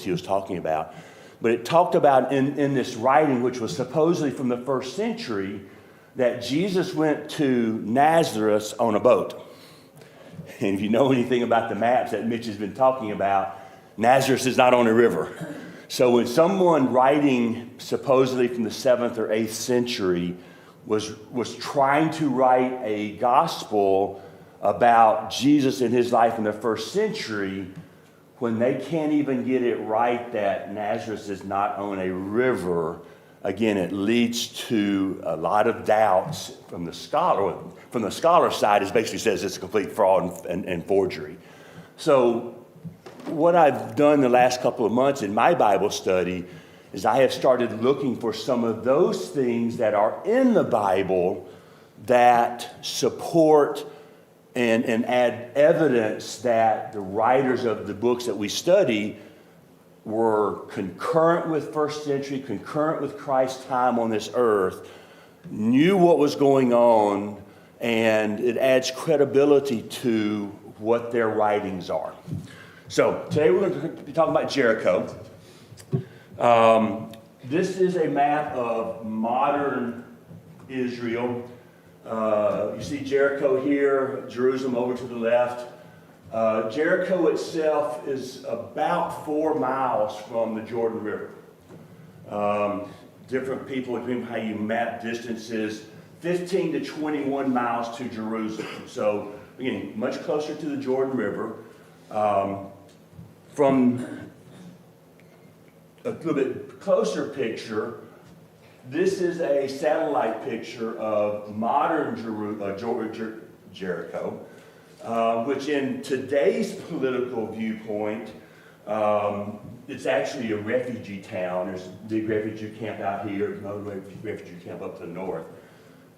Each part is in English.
he was talking about. But it talked about in this writing, which was supposedly from the first century, that Jesus went to Nazareth on a boat. And if you know anything about the maps that Mitch has been talking about, Nazareth is not on a river. So when someone writing supposedly from the 7th or 8th century was trying to write a gospel about Jesus and his life in the first century, when they can't even get it right that Nazareth is not on a river, again, it leads to a lot of doubts from the scholar. From the scholar side, it basically says it's a complete fraud and forgery. So what I've done the last couple of months in my Bible study is I have started looking for some of those things that are in the Bible that support and add evidence that the writers of the books that we study were concurrent with first century, concurrent with Christ's time on this earth, knew what was going on, and it adds credibility to what their writings are. So today we're going to be talking about Jericho. This is a map of modern Israel. You see Jericho here, Jerusalem over to the left. Jericho itself is about 4 miles from the Jordan River. Different people, depending on how you map distances, 15 to 21 miles to Jerusalem. So, again, much closer to the Jordan River. From a little bit closer picture, this is a satellite picture of modern Jericho, which in today's political viewpoint, it's actually a refugee town. There's a big refugee camp out here, another refugee camp up to the north.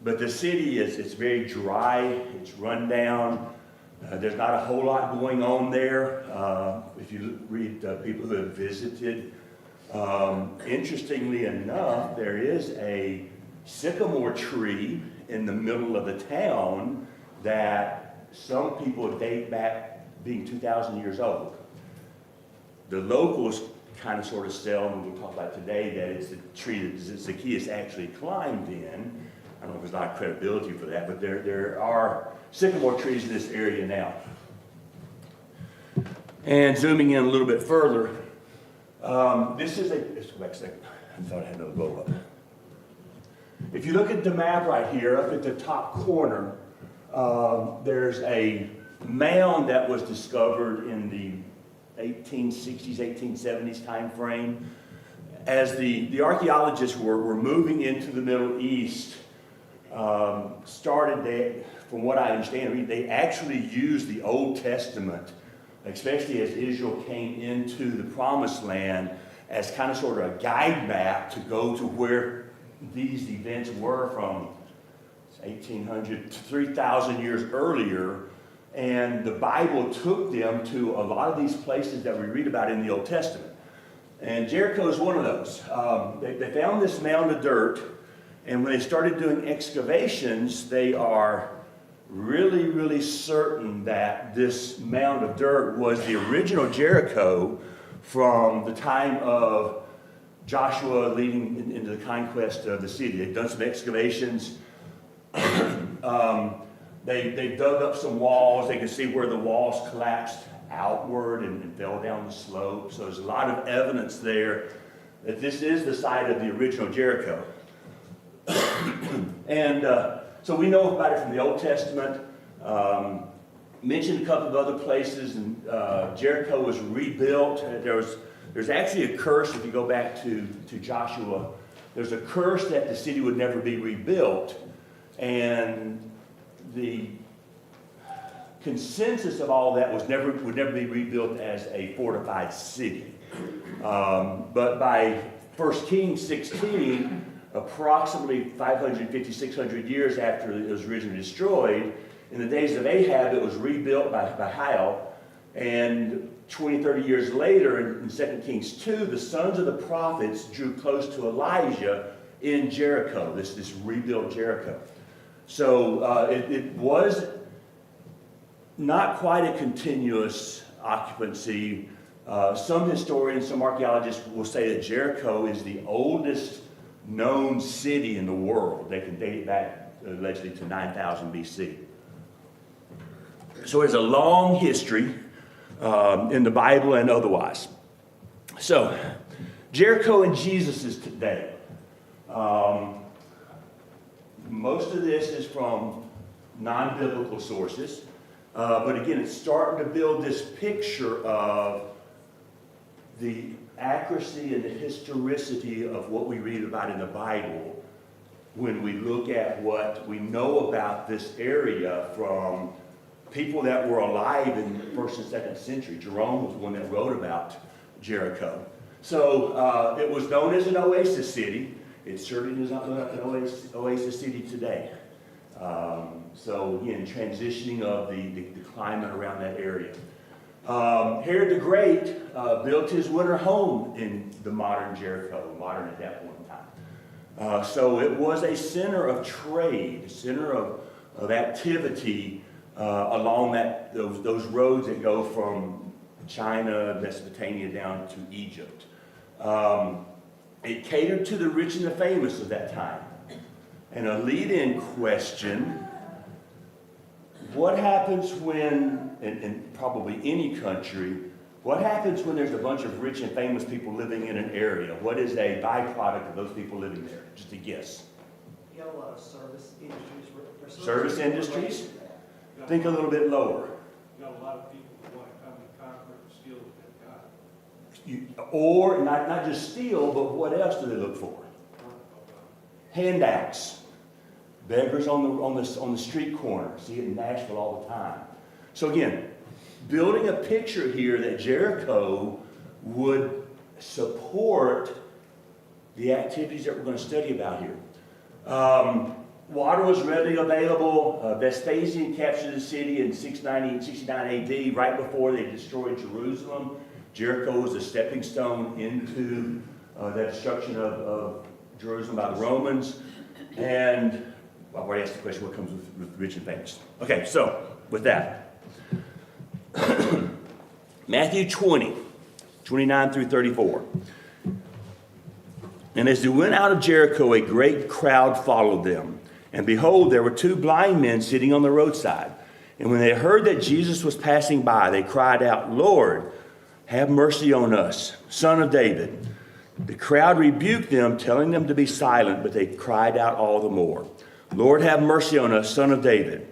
But the city it's very dry, it's run down. There's not a whole lot going on there. If you read people who have visited, interestingly enough, there is a sycamore tree in the middle of the town that some people date back being 2,000 years old. The locals kind of sort of sell, and we'll talk about today, that it's the tree that Zacchaeus actually climbed in. I don't know if there's a lot of credibility for that, but there are sycamore trees in this area now. And zooming in a little bit further, this is let's go back a second. I thought I had another blow up. If you look at the map right here, up at the top corner, there's a mound that was discovered in the 1860s, 1870s time frame. As the archaeologists were moving into the Middle East, from what I understand, they actually used the Old Testament, especially as Israel came into the Promised Land, as kind of sort of a guide map to go to where these events were from 1800 to 3,000 years earlier. And the Bible took them to a lot of these places that we read about in the Old Testament. And Jericho is one of those. They found this mound of dirt, and when they started doing excavations, they are really, really certain that this mound of dirt was the original Jericho from the time of Joshua leading into the conquest of the city. They've done some excavations. They dug up some walls. They could see where the walls collapsed outward and fell down the slope. So there's a lot of evidence there that this is the site of the original Jericho. And so we know about it from the Old Testament. Mentioned a couple of other places, and Jericho was rebuilt. There's actually a curse, if you go back to Joshua, there's a curse that the city would never be rebuilt. And the consensus of all that would never be rebuilt as a fortified city. But by 1 Kings 16, approximately 550, 600 years after it was originally destroyed, in the days of Ahab, it was rebuilt by Hiel. And 20, 30 years later, in 2 Kings 2, the sons of the prophets drew close to Elijah in Jericho, this rebuilt Jericho. So it was not quite a continuous occupancy. Some historians, some archaeologists will say that Jericho is the oldest known city in the world. They can date it back allegedly to 9000 BC. So it's a long history in the Bible and otherwise. So, Jericho in Jesus' day. Most of this is from non-biblical sources. But again, it's starting to build this picture of the accuracy and the historicity of what we read about in the Bible when we look at what we know about this area from people that were alive in the 1st and 2nd century. Jerome was one that wrote about Jericho. So it was known as an oasis city. It certainly does not look like an oasis city today. So again, transitioning of the climate around that area. Herod the Great built his winter home in the modern Jericho, modern at that point in time. So it was a center of trade, a center of activity along those roads that go from China, Mesopotamia down to Egypt. It catered to the rich and the famous of that time. And a lead-in question, what happens when, in probably any country, what happens when there's a bunch of rich and famous people living in an area? What is a byproduct of those people living there? Just a guess. You have a lot of service industries. Service industries? Think a little bit lower. You got a lot of people who want to come and conquer and steal what they've got. Or not just steal, but what else do they look for? Handouts. Beggars on the street corner. See it in Nashville all the time. So again, building a picture here that Jericho would support the activities that we're going to study about here. Water was readily available. Vespasian captured the city in 69 AD, right before they destroyed Jerusalem. Jericho was a stepping stone into the destruction of Jerusalem by the Romans. And I've already asked the question, what comes with rich and famous? Okay, so with that. Matthew 20, 29 through 34. And as they went out of Jericho, a great crowd followed them. And behold, there were 2 blind men sitting on the roadside. And when they heard that Jesus was passing by, they cried out, "Lord, have mercy on us, Son of David." The crowd rebuked them, telling them to be silent, but they cried out all the more, "Lord, have mercy on us, Son of David."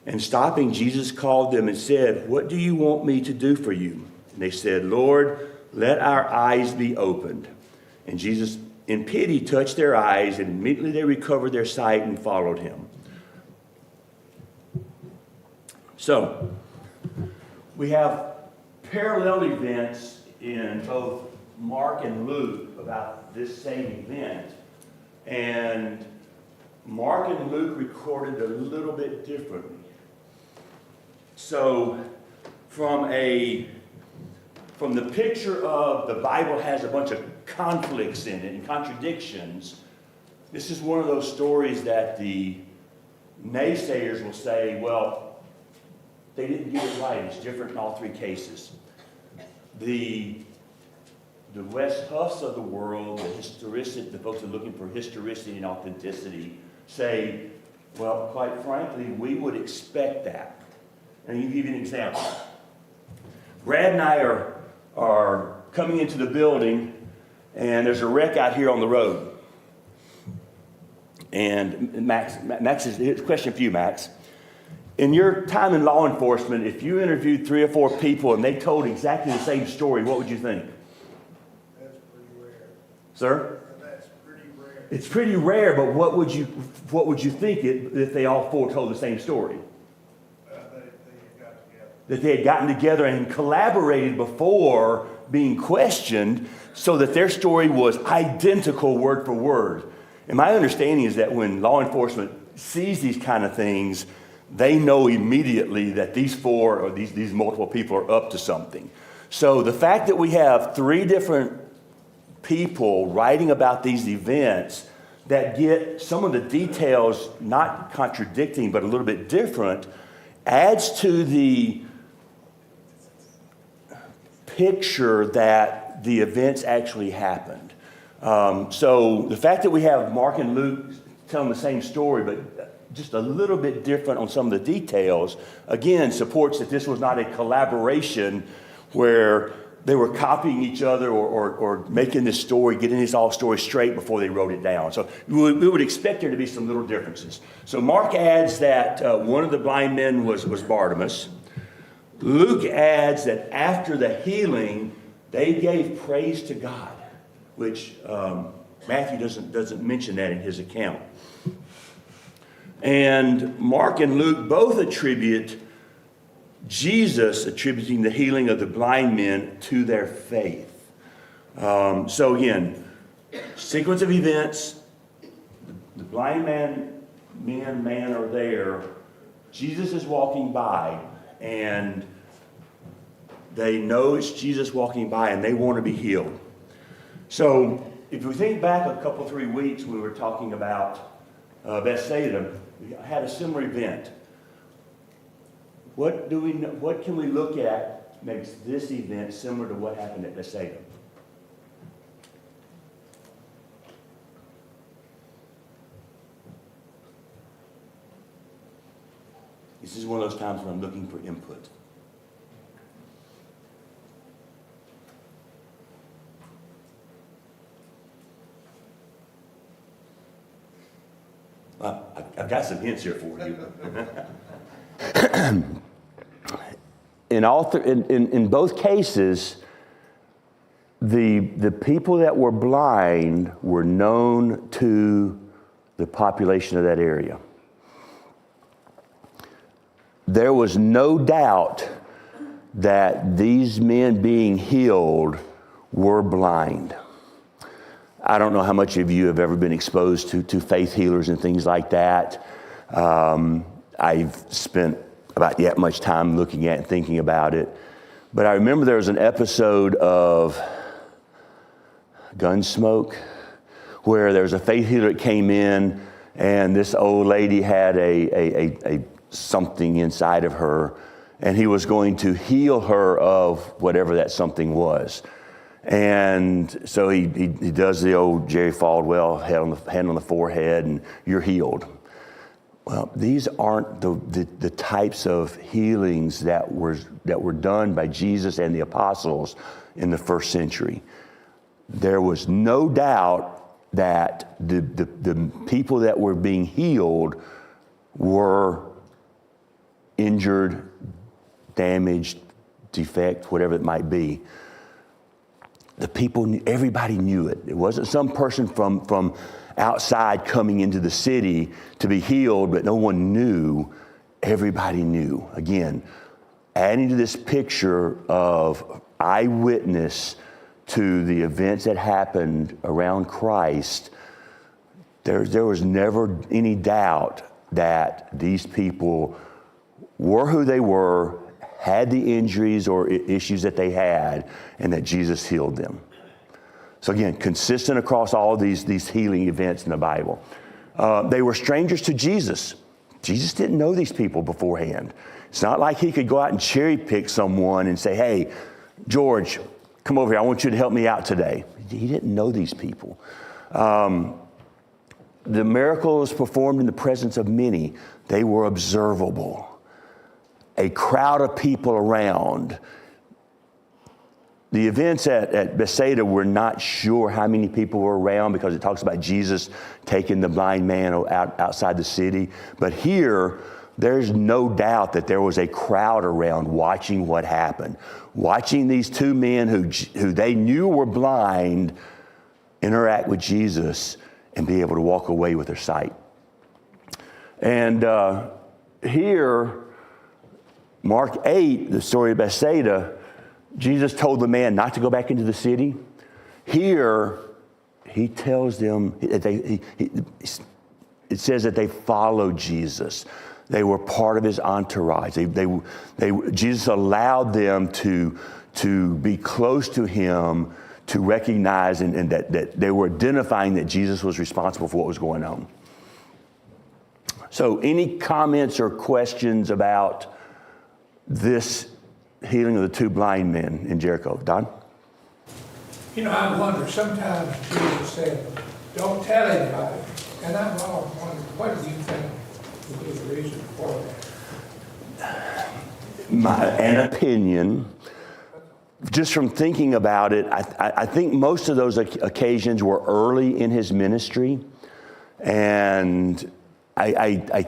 And stopping, Jesus called them and said, "What do you want me to do for you?" And they said, "Lord, let our eyes be opened." And Jesus, in pity, touched their eyes, and immediately they recovered their sight and followed him. So, we have parallel events in both Mark and Luke about this same event. And Mark and Luke recorded a little bit differently. So, from the picture of the Bible has a bunch of conflicts in it and contradictions, this is one of those stories that the naysayers will say, well, they didn't get it right. It's different in all 3 cases. The Wes Huffs of the world, the folks that are looking for historicity and authenticity, say, well, quite frankly, we would expect that. And I'll give you an example. Brad and I are coming into the building, and there's a wreck out here on the road. And Max, here's a question for you, Max. In your time in law enforcement, if you interviewed 3 or 4 people and they told exactly the same story, what would you think? That's pretty rare. Sir? That's pretty rare. It's pretty rare, but what would you think if they all 4 told the same story? They got together. That they had gotten together and collaborated before being questioned so that their story was identical word for word. And my understanding is that when law enforcement sees these kind of things, they know immediately that these 4 or these multiple people are up to something. So the fact that we have 3 different people writing about these events that get some of the details not contradicting but a little bit different adds to the picture that the events actually happened. So the fact that we have Mark and Luke telling the same story, but just a little bit different on some of the details, again, supports that this was not a collaboration where they were copying each other or making this story, getting this all story straight before they wrote it down. So we would expect there to be some little differences. So Mark adds that one of the blind men was Bartimaeus. Luke adds that after the healing, they gave praise to God, which Matthew doesn't mention that in his account. And Mark and Luke both attribute Jesus attributing the healing of the blind men to their faith. So again, sequence of events, the blind man are there, Jesus is walking by, and they know it's Jesus walking by and they want to be healed. So if we think back a couple, 3 weeks when we were talking about Bethsaida, we had a similar event. What can we look at makes this event similar to what happened at Bethsaida? This is one of those times when I'm looking for input. I've got some hints here for you. In both cases, the people that were blind were known to the population of that area. There was no doubt that these men being healed were blind. I don't know how much of you have ever been exposed to faith healers and things like that. I've spent about that much time looking at and thinking about it. But I remember there was an episode of Gunsmoke where there was a faith healer that came in, and this old lady had a something inside of her, and he was going to heal her of whatever that something was. And so he does the old Jerry Falwell, hand on the forehead, and you're healed. Well, these aren't the types of healings that were done by Jesus and the apostles in the first century. There was no doubt that the people that were being healed were injured, damaged, defect, whatever it might be. The people, everybody knew it. It wasn't some person from outside coming into the city to be healed, but no one knew. Everybody knew. Again, adding to this picture of eyewitness to the events that happened around Christ, there was never any doubt that these people were who they were, had the injuries or issues that they had, and that Jesus healed them. So again, consistent across all these healing events in the Bible. They were strangers to Jesus. Jesus didn't know these people beforehand. It's not like he could go out and cherry pick someone and say, hey, George, come over here. I want you to help me out today. He didn't know these people. The miracles performed in the presence of many, they were observable. A crowd of people around. The events at Bethsaida, we're not sure how many people were around because it talks about Jesus taking the blind man outside the city. But here, there's no doubt that there was a crowd around watching what happened. Watching these two men who they knew were blind interact with Jesus and be able to walk away with their sight. And here, Mark 8, the story of Bethsaida, Jesus told the man not to go back into the city. Here, he tells them, it says that they followed Jesus. They were part of his entourage. Jesus allowed them to be close to him, to recognize and that they were identifying that Jesus was responsible for what was going on. So any comments or questions about this healing of the two blind men in Jericho? Don? You know, I wonder, sometimes Jesus said, don't tell anybody. And I've always wondered, what do you think would be the reason for that? An opinion. Just from thinking about it, I think most of those occasions were early in his ministry. And I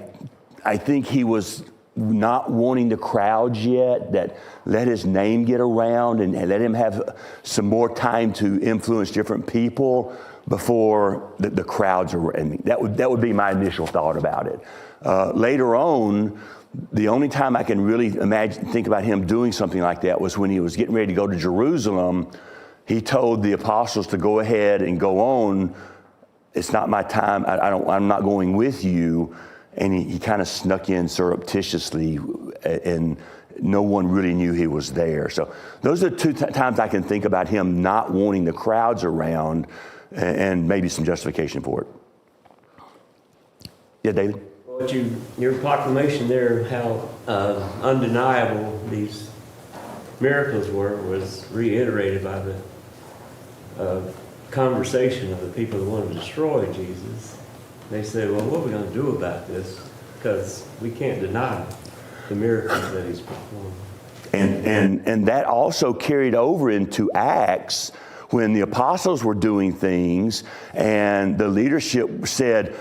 think he was not wanting the crowds yet, that let his name get around and let him have some more time to influence different people before the crowds are. And that would be my initial thought about it. Later on, the only time I can really think about him doing something like that was when he was getting ready to go to Jerusalem. He told the apostles to go ahead and go on. It's not my time. I'm not going with you. And he kind of snuck in surreptitiously, and no one really knew he was there. So those are two times I can think about him not wanting the crowds around, and maybe some justification for it. Yeah, David? Well, your proclamation there, how undeniable these miracles were, was reiterated by the conversation of the people who wanted to destroy Jesus. They said, well, what are we going to do about this? Because we can't deny the miracles that he's performed. And that also carried over into Acts, when the apostles were doing things and the leadership said,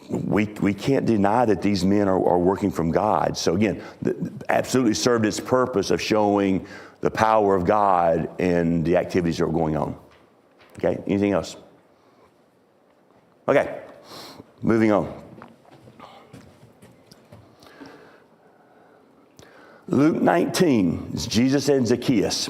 we can't deny that these men are working from God. So again, absolutely served its purpose of showing the power of God and the activities that were going on. Okay, anything else? Okay, moving on. Luke 19, it's Jesus and Zacchaeus.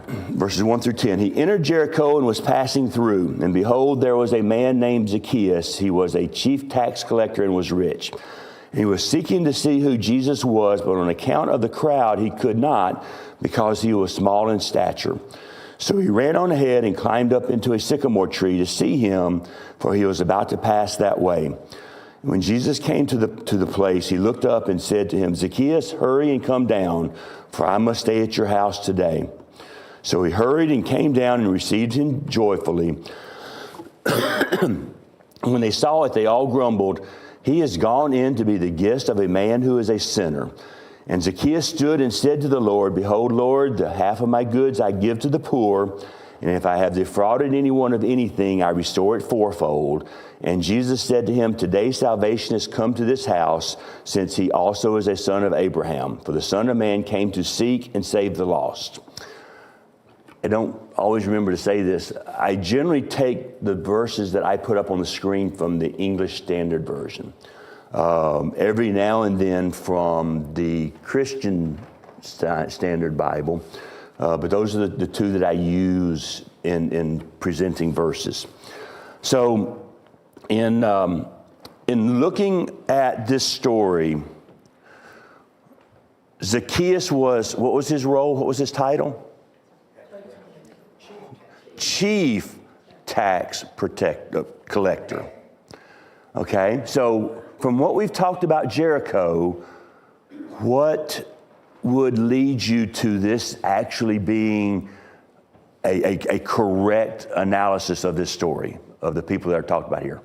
Verses 1 through 10. He entered Jericho and was passing through. And behold, there was a man named Zacchaeus. He was a chief tax collector and was rich. And he was seeking to see who Jesus was, but on account of the crowd, he could not, because he was small in stature. So he ran on ahead and climbed up into a sycamore tree to see him, for he was about to pass that way. When Jesus came to the place, he looked up and said to him, Zacchaeus, hurry and come down, for I must stay at your house today. So he hurried and came down and received him joyfully. When they saw it, they all grumbled, he has gone in to be the guest of a man who is a sinner. And Zacchaeus stood and said to the Lord, Behold, Lord, the half of my goods I give to the poor, and if I have defrauded anyone of anything, I restore it fourfold. And Jesus said to him, Today salvation has come to this house, since he also is a son of Abraham. For the Son of Man came to seek and save the lost. I don't always remember to say this. I generally take the verses that I put up on the screen from the English Standard Version. Every now and then from the Christian Standard Bible. But those are the two that I use in presenting verses. So in looking at this story, Zacchaeus what was his role? What was his title? Chief tax collector. Okay, so from what we've talked about Jericho, what would lead you to this actually being a correct analysis of this story, of the people that are talked about here?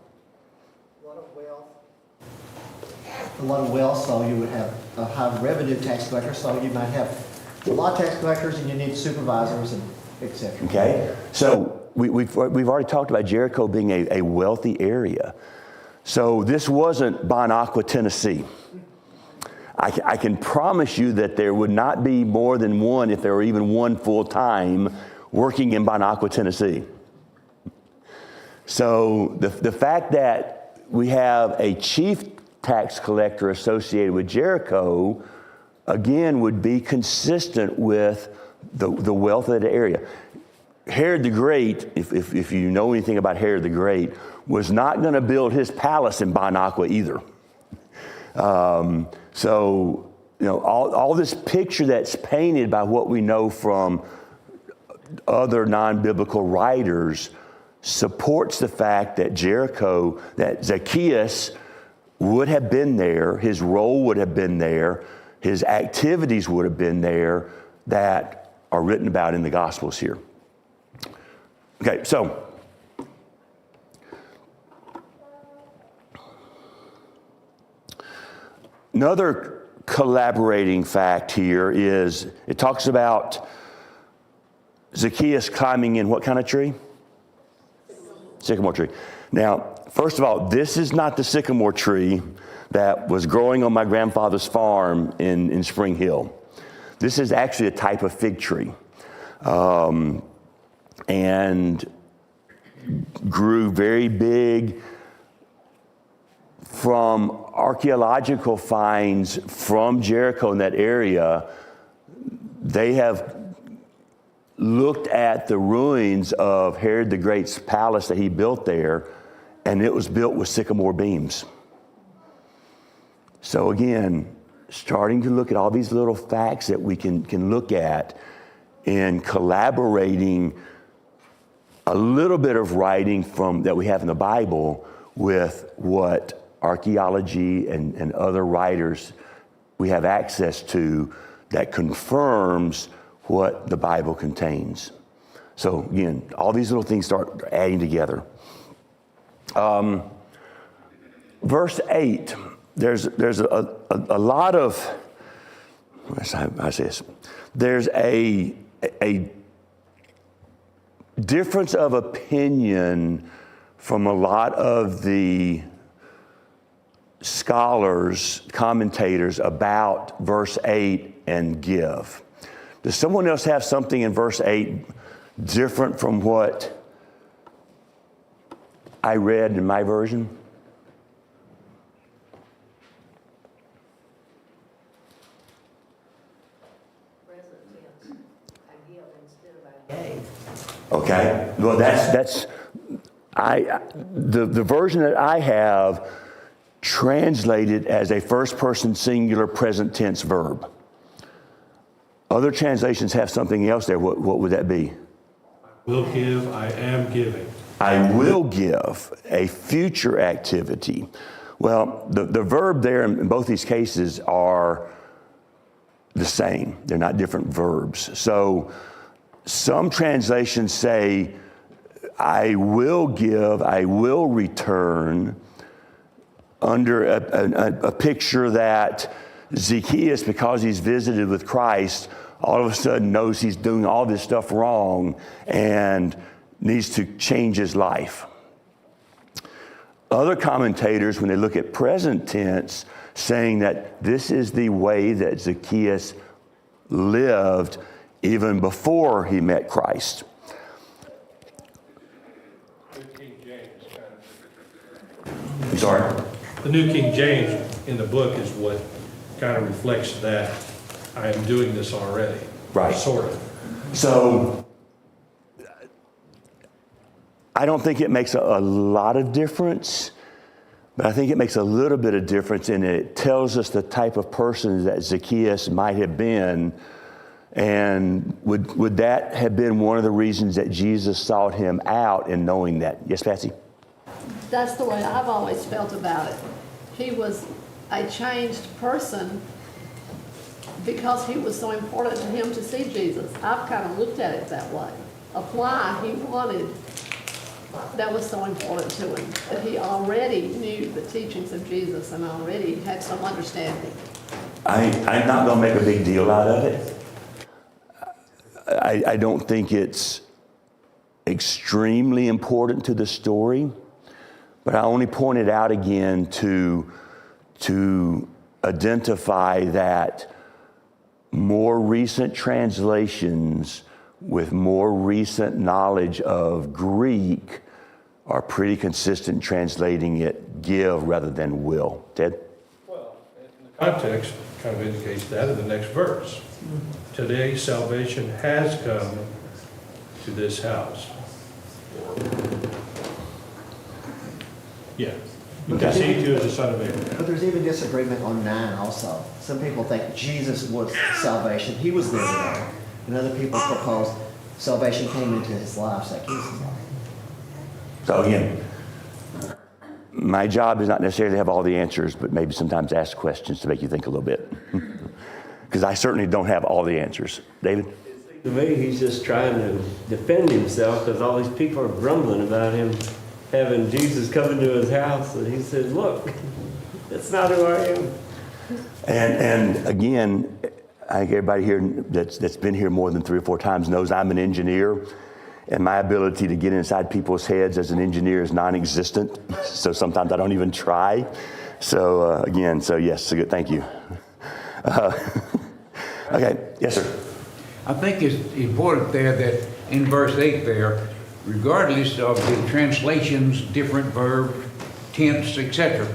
A lot of wealth, so you would have a high revenue tax collector, so you might have a lot of tax collectors and you need supervisors and et cetera. Okay, so we've already talked about Jericho being a wealthy area. So this wasn't Bon Aqua, Tennessee. I can promise you that there would not be more than one, if there were even one full-time, working in Bon Aqua, Tennessee. So the fact that we have a chief tax collector associated with Jericho, again, would be consistent with the wealth of the area. Herod the Great, if you know anything about Herod the Great, was not going to build his palace in Bon Aqua either. So, you know, all this picture that's painted by what we know from other non-biblical writers supports the fact that Jericho, that Zacchaeus would have been there, his role would have been there, his activities would have been there that are written about in the Gospels here. Okay, so another collaborating fact here is it talks about Zacchaeus climbing in what kind of tree? Sycamore tree. Now, first of all, this is not the sycamore tree that was growing on my grandfather's farm in Spring Hill. This is actually a type of fig tree. And grew very big. From archaeological finds from Jericho in that area, they have looked at the ruins of Herod the Great's palace that he built there, and it was built with sycamore beams. So again, starting to look at all these little facts that we can look at in collaborating a little bit of writing that we have in the Bible with what archaeology and other writers we have access to that confirms what the Bible contains. So again, all these little things start adding together. Verse 8, there's a lot of, I say this, there's a difference of opinion from a lot of the scholars, commentators about verse 8 and give. Does someone else have something in verse 8 different from what I read in my version? Present tense, I give instead of I gave. Okay, well the version that I have translated as a first person singular present tense verb. Other translations have something else there. What would that be? Will give, I am giving. I will give, a future activity. Well, the verb there in both these cases are the same. They're not different verbs. So some translations say, I will give, I will return, under a picture that Zacchaeus, because he's visited with Christ, all of a sudden knows he's doing all this stuff wrong and needs to change his life. Other commentators, when they look at present tense, saying that this is the way that Zacchaeus lived even before he met Christ. New King James I'm sorry? The New King James in the book is what kind of reflects that I am doing this already. Right. Sort of. So I don't think it makes a lot of difference, but I think it makes a little bit of difference, and it tells us the type of person that Zacchaeus might have been. And would that have been one of the reasons that Jesus sought him out in knowing that? Yes, Patsy? That's the way I've always felt about it. He was a changed person because he was so important to him to see Jesus. I've kind of looked at it that way, of why he wanted, that was so important to him, that he already knew the teachings of Jesus and already had some understanding. I'm not going to make a big deal out of it. I don't think it's extremely important to the story, but I only point it out again to identify that more recent translations with more recent knowledge of Greek are pretty consistent translating it give rather than will. Ted? Well, in the context kind of indicates that in the next verse. Today salvation has come to this house. Yeah. Because he too is the son of Abraham. But there's even disagreement on 9 also. Some people think Jesus was salvation. He was there today. And other people propose salvation came into his life, Zacchaeus' life. So again, my job is not necessarily to have all the answers, but maybe sometimes ask questions to make you think a little bit. because I certainly don't have all the answers. David? To me, he's just trying to defend himself because all these people are grumbling about him having Jesus come into his house. And he says, look, that's not who I am. And again, I think everybody here that's been here more than 3 or 4 times knows I'm an engineer, and my ability to get inside people's heads as an engineer is non-existent. So sometimes I don't even try. So again, so yes, so good. Thank you. Okay, yes, sir. I think it's important there that in verse 8 there, regardless of the translations, different verb, tense, etc.,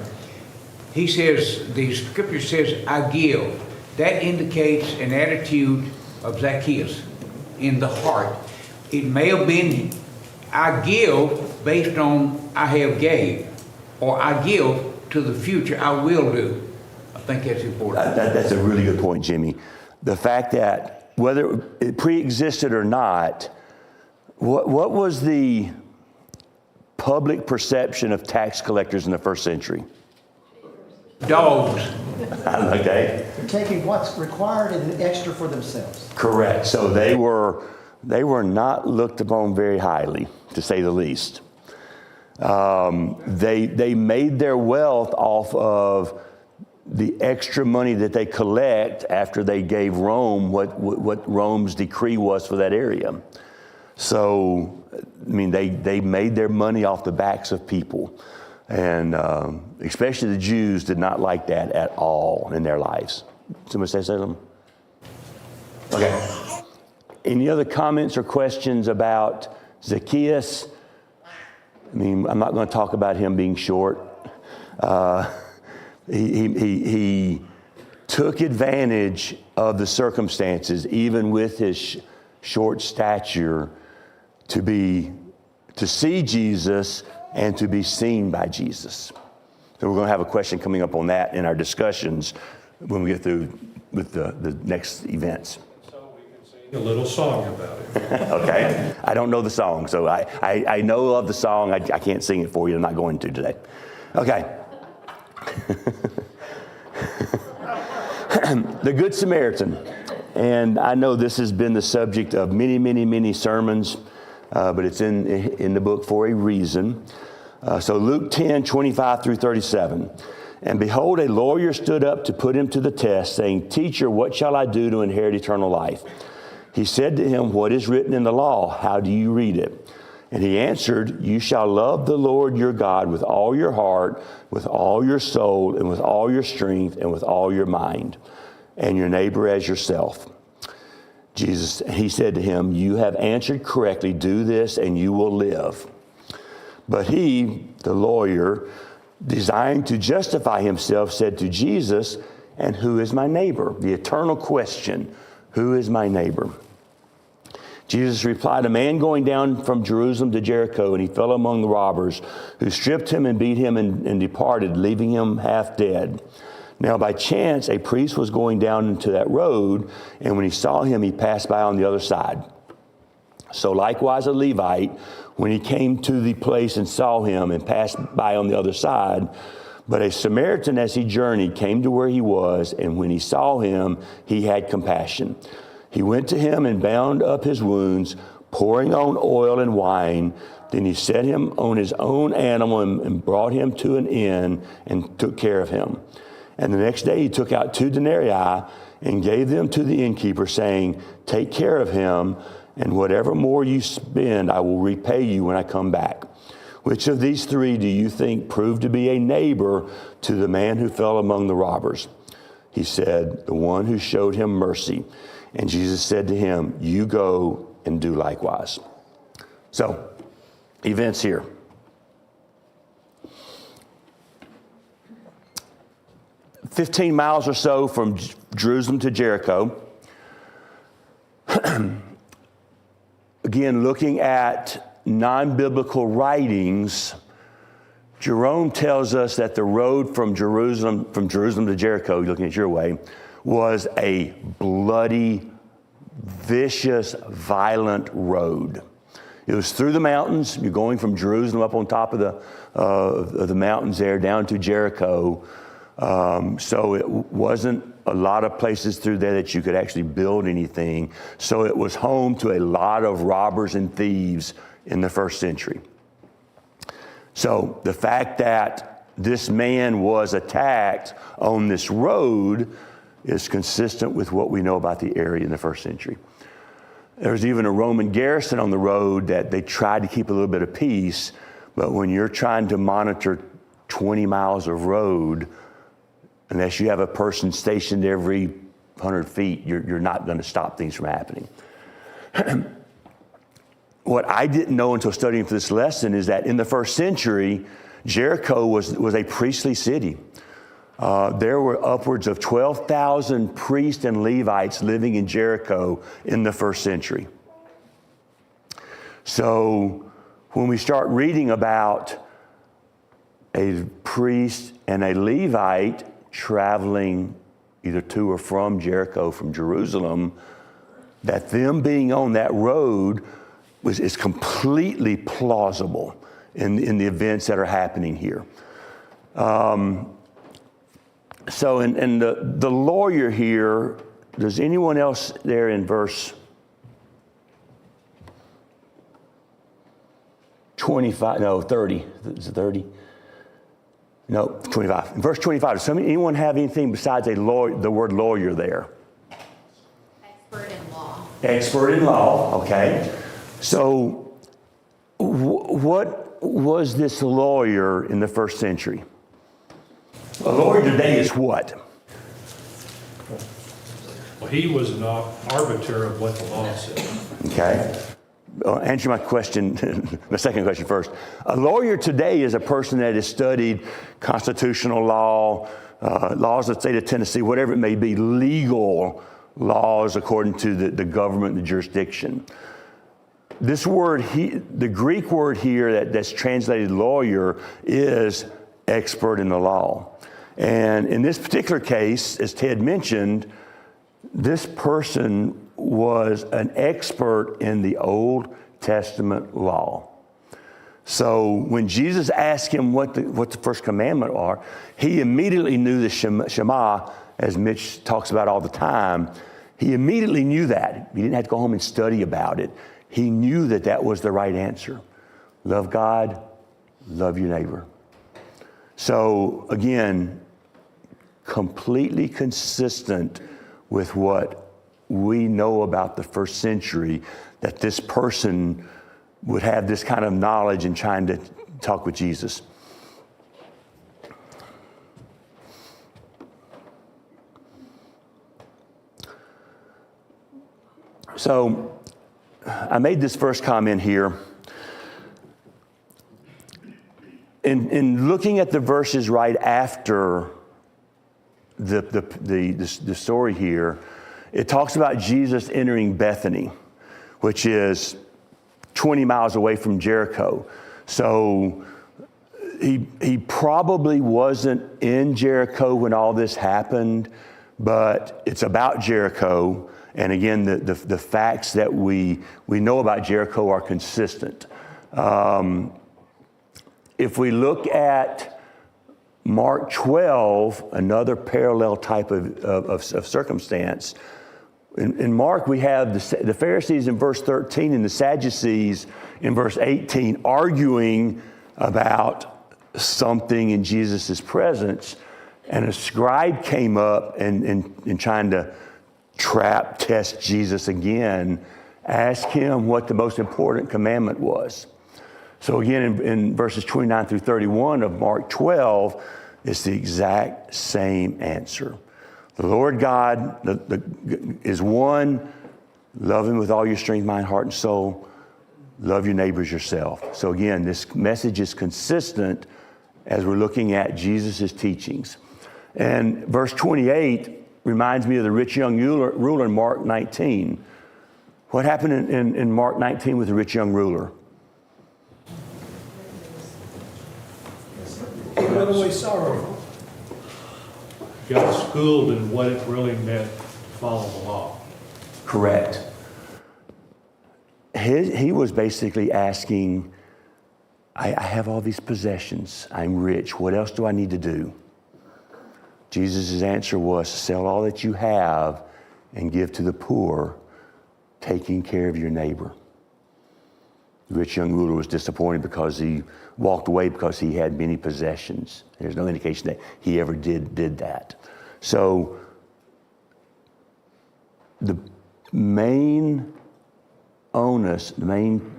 he says, the scripture says, I give. That indicates an attitude of Zacchaeus in the heart. It may have been, I give based on I have gave, or I give to the future I will do. I think that's important. That's a really good point, Jimmy. The fact that whether it pre-existed or not, what was the public perception of tax collectors in the first century? Dogs. Okay. They're taking what's required and extra for themselves. Correct. So they were not looked upon very highly, to say the least. They made their wealth off of the extra money that they collect after they gave Rome what Rome's decree was for that area. So, I mean, they made their money off the backs of people. And especially the Jews did not like that at all in their lives. Somebody say something? Okay. Any other comments or questions about Zacchaeus? I mean, I'm not going to talk about him being short. He took advantage of the circumstances, even with his short stature, to see Jesus and to be seen by Jesus. So we're going to have a question coming up on that in our discussions when we get through with the next events. So we can sing a little song about it. Okay? I don't know the song, so I know of the song. I can't sing it for you. I'm not going to today. Okay. The Good Samaritan. And I know this has been the subject of many, many, many sermons, but it's in the book for a reason. So Luke 10, 25 through 37. And behold, a lawyer stood up to put him to the test, saying, Teacher, what shall I do to inherit eternal life? He said to him, What is written in the law? How do you read it? And he answered, You shall love the Lord your God with all your heart, with all your soul, and with all your strength, and with all your mind, and your neighbor as yourself. He said to him, You have answered correctly. Do this, and you will live. But he, the lawyer, desiring to justify himself, said to Jesus, And who is my neighbor? The eternal question, who is my neighbor? Jesus replied, A man going down from Jerusalem to Jericho, and he fell among the robbers, who stripped him and beat him and departed, leaving him half dead. Now by chance, a priest was going down into that road, and when he saw him, he passed by on the other side. So likewise a Levite, when he came to the place and saw him, and passed by on the other side. But a Samaritan, as he journeyed, came to where he was, and when he saw him, he had compassion. He went to him and bound up his wounds, pouring on oil and wine. Then he set him on his own animal and brought him to an inn and took care of him. And the next day he took out 2 denarii and gave them to the innkeeper, saying, Take care of him, and whatever more you spend, I will repay you when I come back. Which of these 3 do you think proved to be a neighbor to the man who fell among the robbers? He said, The one who showed him mercy. And Jesus said to him, You go and do likewise. So, events here. "15 miles or so from Jerusalem to Jericho." Again, looking at non-biblical writings, Jerome tells us that the road from Jerusalem to Jericho, looking at your way, was a bloody, vicious, violent road. It was through the mountains. You're going from Jerusalem up on top of the mountains there down to Jericho. So it wasn't a lot of places through there that you could actually build anything. So it was home to a lot of robbers and thieves in the first century. So the fact that this man was attacked on this road is consistent with what we know about the area in the first century. There was even a Roman garrison on the road that they tried to keep a little bit of peace, but when you're trying to monitor 20 miles of road, unless you have a person stationed every 100 feet, you're not going to stop things from happening. What I didn't know until studying for this lesson is that in the first century, Jericho was a priestly city. There were upwards of 12,000 priests and Levites living in Jericho in the first century. So when we start reading about a priest and a Levite traveling either to or from Jericho, from Jerusalem, that them being on that road is completely plausible in the events that are happening here. So and the lawyer here, does anyone else there in verse 25, no, 30, is it 30? No, 25. In verse 25, does anyone have anything besides the word lawyer there? Expert in law. Expert in law, okay. So what was this lawyer in the first century? A lawyer today is what? Well, he was an arbiter of what the law said. Okay. Answer my question, my second question first. A lawyer today is a person that has studied constitutional law, laws of the state of Tennessee, whatever it may be, legal laws according to the government, the jurisdiction. This word, the Greek word here that's translated lawyer is expert in the law. And in this particular case, as Ted mentioned, this person was an expert in the Old Testament law. So when Jesus asked him what the first commandment are, he immediately knew the Shema, as Mitch talks about all the time. He immediately knew that. He didn't have to go home and study about it. He knew that was the right answer. Love God, love your neighbor. So again, completely consistent with what we know about the first century, that this person would have this kind of knowledge in trying to talk with Jesus. So I made this first comment here. In looking at the verses right after the story here, it talks about Jesus entering Bethany, which is 20 miles away from Jericho. So he probably wasn't in Jericho when all this happened, but it's about Jericho. And again, the facts that we know about Jericho are consistent. If we look at Mark 12, another parallel type of circumstance, in Mark we have the Pharisees in verse 13 and the Sadducees in verse 18 arguing about something in Jesus' presence, and a scribe came up and trying to test Jesus again, asked him what the most important commandment was. So again, in verses 29 through 31 of Mark 12, it's the exact same answer. The Lord God is one. Love him with all your strength, mind, heart, and soul. Love your neighbors yourself. So again, this message is consistent as we're looking at Jesus' teachings. And verse 28 reminds me of the rich young ruler in Mark 19. What happened in Mark 19 with the rich young ruler? He went away sorrowful. Got schooled in what it really meant to follow the law. Correct. He was basically asking, I have all these possessions. I'm rich. What else do I need to do? Jesus' answer was, sell all that you have and give to the poor, taking care of your neighbor. The rich young ruler was disappointed because he walked away because he had many possessions. There's no indication that he ever did that. So the main onus, the main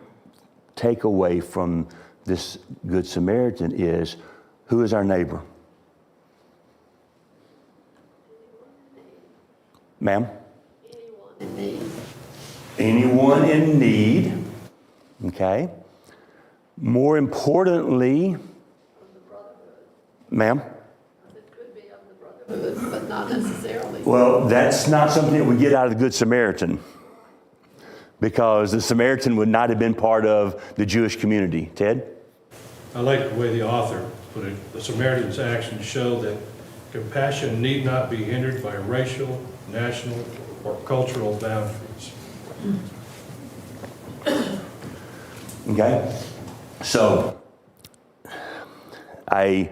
takeaway from this Good Samaritan is, who is our neighbor? Ma'am? Anyone in need. Anyone in need. Okay. More importantly, ma'am? It could be of the brotherhood, but not necessarily. Well, that's not something that we get out of the Good Samaritan, because the Samaritan would not have been part of the Jewish community. Ted? I like the way the author put it. The Samaritan's actions show that compassion need not be hindered by racial, national, or cultural boundaries. Okay. So, I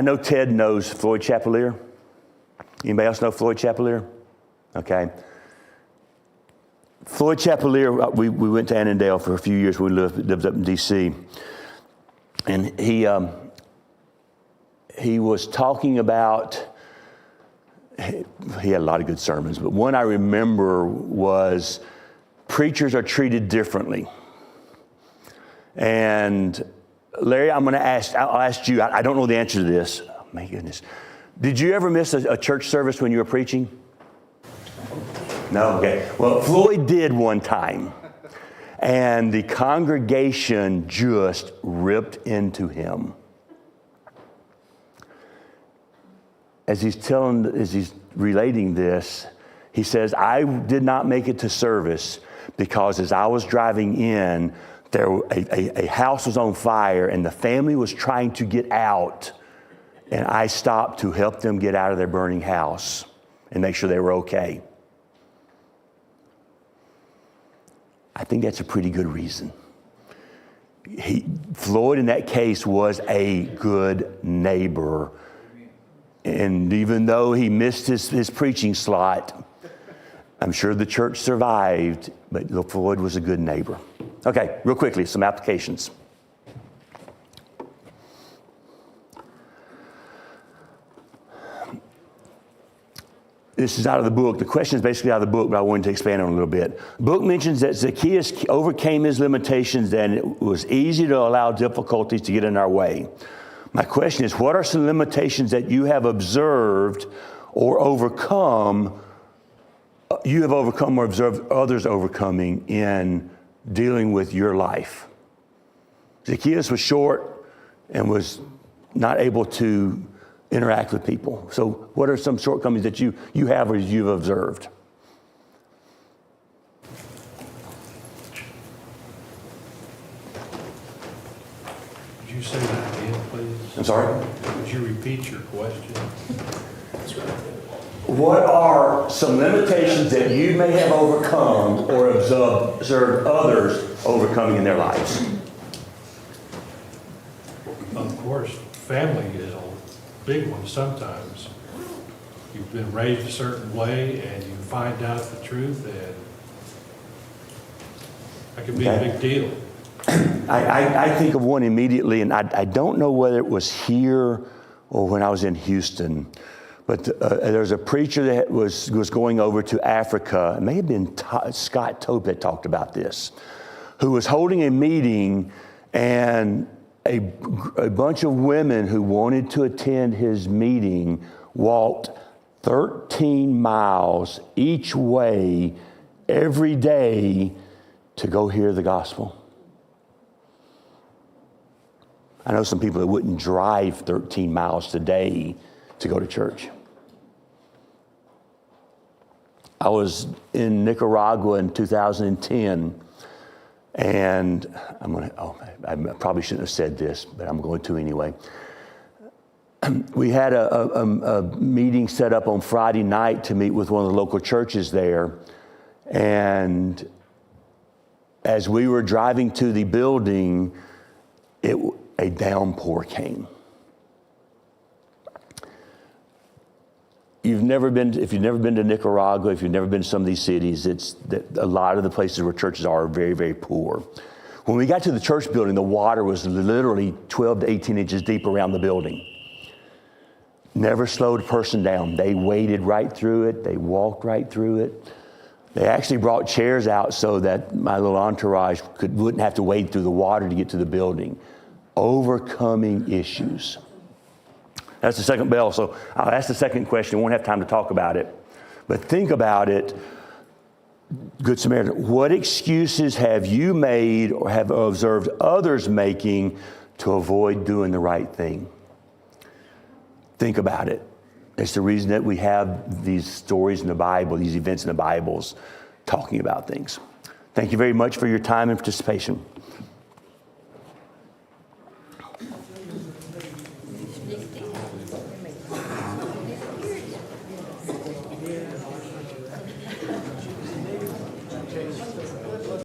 know Ted knows Floyd Chapelier. Anybody else know Floyd Chapelier? Okay. Floyd Chapelier, we went to Annandale for a few years. We lived up in D.C. And he was talking about, he had a lot of good sermons, but one I remember was, preachers are treated differently. And Larry, I'll ask you, I don't know the answer to this. Oh, my goodness. Did you ever miss a church service when you were preaching? No? Okay. Well, Floyd did one time. And the congregation just ripped into him. As he's relating this, he says, I did not make it to service because as I was driving in, a house was on fire and the family was trying to get out. And I stopped to help them get out of their burning house and make sure they were okay. I think that's a pretty good reason. Floyd, in that case, was a good neighbor. And even though he missed his preaching slot, I'm sure the church survived, but Floyd was a good neighbor. Okay, real quickly, some applications. This is out of the book. The question is basically out of the book, but I wanted to expand on it a little bit. The book mentions that Zacchaeus overcame his limitations and it was easy to allow difficulties to get in our way. My question is, what are some limitations that you have observed or overcome, or observed others overcoming in dealing with your life? Zacchaeus was short and was not able to interact with people. So what are some shortcomings that you have or you've observed? Would you say that again, please? I'm sorry? Would you repeat your question? What are some limitations that you may have overcome or observed others overcoming in their lives? Of course, family is a big one sometimes. You've been raised a certain way and you find out the truth, and that can be a big deal. I think of one immediately, and I don't know whether it was here or when I was in Houston, but there's a preacher that was going over to Africa. It may have been Scott Tope that talked about this, who was holding a meeting, and a bunch of women who wanted to attend his meeting walked 13 miles each way every day to go hear the gospel. I know some people that wouldn't drive 13 miles today to go to church. I was in Nicaragua in 2010, and I probably shouldn't have said this, but I'm going to anyway. We had a meeting set up on Friday night to meet with one of the local churches there, and as we were driving to the building, a downpour came. if you've never been to Nicaragua, if you've never been to some of these cities, it's that a lot of the places where churches are very, very poor. When we got to the church building, the water was literally 12 to 18 inches deep around the building. Never slowed a person down. They waded right through it. They walked right through it. They actually brought chairs out so that my little entourage wouldn't have to wade through the water to get to the building. Overcoming issues. That's the second bell. So I'll ask the second question. We won't have time to talk about it. But think about it, Good Samaritan. What excuses have you made or have observed others making to avoid doing the right thing? Think about it. It's the reason that we have these stories in the Bible, these events in the Bibles, talking about things. Thank you very much for your time and participation.